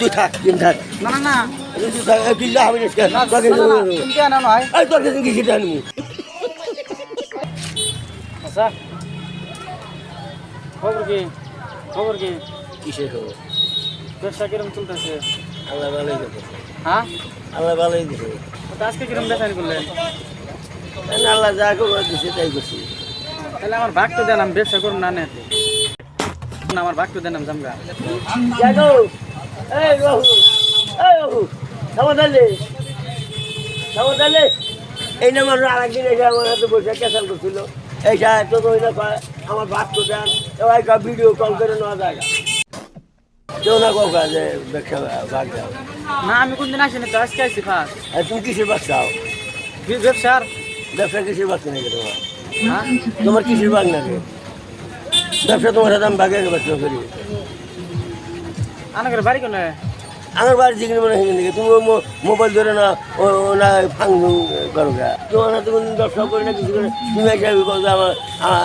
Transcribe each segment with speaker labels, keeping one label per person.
Speaker 1: তুই থাক দিন থাক
Speaker 2: না না না
Speaker 1: তুই থাক তুই যা হবে না তোকে
Speaker 2: তুমি কেন নয়
Speaker 1: তোর কাছে কি সেটা আনবো
Speaker 2: আচ্ছা খবর কি খবর কি
Speaker 1: কিসের খবর
Speaker 2: ব্যবসা কিরম চলতেছে
Speaker 1: আল্লাহ ভালোই দিছে
Speaker 2: হ্যাঁ
Speaker 1: আল্লাহ ভালোই দিছে
Speaker 2: তো আজকে কিরম বেচানি করলেন
Speaker 1: আল্লাহ যা খবর দিছে তাই করছি
Speaker 2: তাহলে আমার ভাগ তো দেন আমি ব্যবসা করুন না নেতে না আমার ভাগ তো দেন আমি জামগা
Speaker 1: জানো এই বাবু সাবধানে সাবধানে এই নাম্বার আরেকদিন এসে আমার হাতে বসে ক্যান্সেল করছিল এইটা তো ওই না আমার বাদ তো দেন এবার ভিডিও কল করে নেওয়া যায় কেউ না কাউ কাজে ব্যবসা ভাগ দাও
Speaker 2: না আমি কোনদিন আসিনি তো আজকে আসছি ফার্স্ট
Speaker 1: তুমি কিসের বাদ চাও
Speaker 2: ব্যবসার
Speaker 1: ব্যবসা কিসের বাদ নাকি তোমার
Speaker 2: হ্যাঁ
Speaker 1: তোমার কিসের বাদ নাকি ব্যবসা তোমার সাথে আমি বাগে ব্যবসা করি
Speaker 2: আনাগের বাড়ি কোনে
Speaker 1: আমার বাড়ি যেখানে মনে হয় নাকি তুমি মোবাইল ধরে না ও না ফাং করো গা তোমার হাতে কোনো ব্যবসা করি না কিছু করে তুমি এসে আমার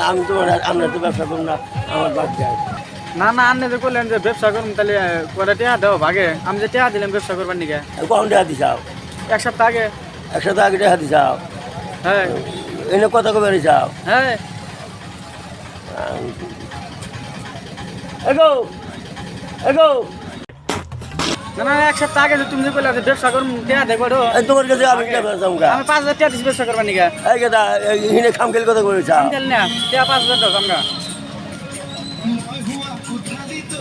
Speaker 1: আমি তোমার আমরা তো ব্যবসা করুন না আমার বাচ্চা
Speaker 2: না না আনলে যে করলেন যে ব্যবসা করুন তাহলে করে টেহা দেও ভাগে আমি যে টেহা দিলাম ব্যবসা করবার নিকে
Speaker 1: কখন টাকা দিছাও
Speaker 2: এক সপ্তাহ আগে
Speaker 1: একসাথে আগে টাকা দিছাও
Speaker 2: হ্যাঁ
Speaker 1: এনে কথা কবে চাও
Speaker 2: হ্যাঁ
Speaker 1: এগো এগো
Speaker 2: না না এক সপ্তাহ আগে যে তুমি যে করলে যে ব্যবসা করুন টেহা দেখবো
Speaker 1: তোমার কাছে আমি জামগা
Speaker 2: আমি 5,000 টাকা দিছি ব্যবসা করবার নিকে
Speaker 1: এই কথা এখানে খামখেল কথা করে চাও
Speaker 2: আমি না টেহা 5,000 দাও জামগা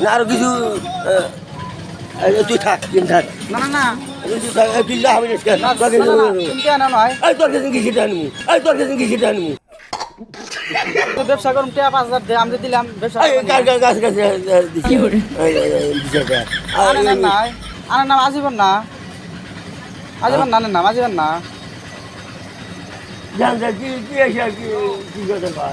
Speaker 1: না আরো কিছু তুই থাক দিন থাক
Speaker 2: না না না
Speaker 1: তুই থাক তুই যা হবে না তোকে
Speaker 2: তুমি কেন নয়
Speaker 1: তোর কাছে কি সেটা আনবো তোর কাছে কি সেটা আনবো
Speaker 2: তো ব্যবসা করুন টেহা 5,000 দে আমি যে দিলাম ব্যবসা
Speaker 1: গাছ গাছে দিচ্ছি
Speaker 2: আনার নাই আনার নাম আজীবন না আজীবন না আনার নাম আজীবন না
Speaker 1: জান কি কি কথা